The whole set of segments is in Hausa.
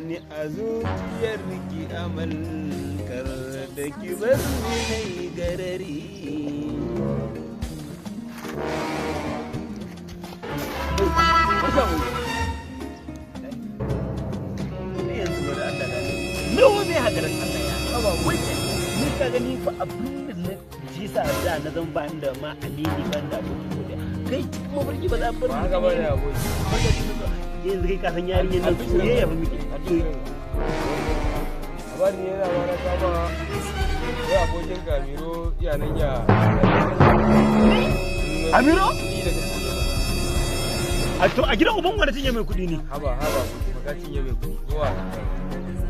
ni a zuciyar ki amal kar da ki bar ni nai garari. Nawa zai hadarin Allah ya kaba wannan ni ka gani fa abin da na ji sa da na zan ba da ma amini ban da aboki ko kai kuma barki ba za bar ba ga ba da aboki yanzu kai ka san yarinyar nan soyayya fa muke abari ne yana ma na kama wai abokin Amiro iyanan ya Amiro a to a gidan uban wanda cinye mai kuɗi ne haba ka cinye mai kuɗi zuwa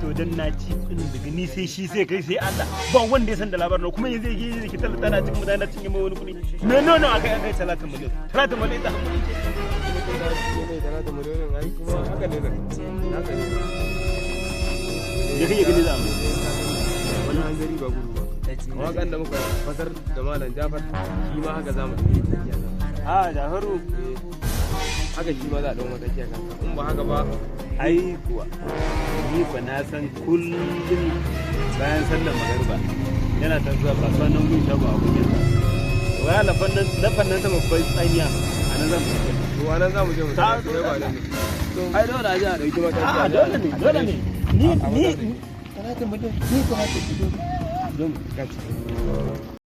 to dan na ci kudin daga ni sai shi sai kai sai Allah ba wanda ya san da labarin kuma yanzu yake yi ki tana cikin mutane cinye mai wani kuɗi me nono akai 30 miliyan da hakuri ce mutum da cinye mai 30 miliyan ai kuma haka ne haka ne ya kai gani za mu wani hanzari ba gudu ba waƙan da muka fasar da malam Jafar shi ma haka za mu tafi a Jafaru haka shi ma za a ɗan wata kiyar in ba haka ba ai kuwa ni fa na san kullum bayan sallar magariba yana ta zuwa kasuwa nan mun shago a kuɗin sa waya na fannan ta babban tsanya a nan zan fita to a nan za mu je mu sai ba ne ai dole a je a ɗauki mataki a dole ne ni talata mutum ni kuma ta fito don kaci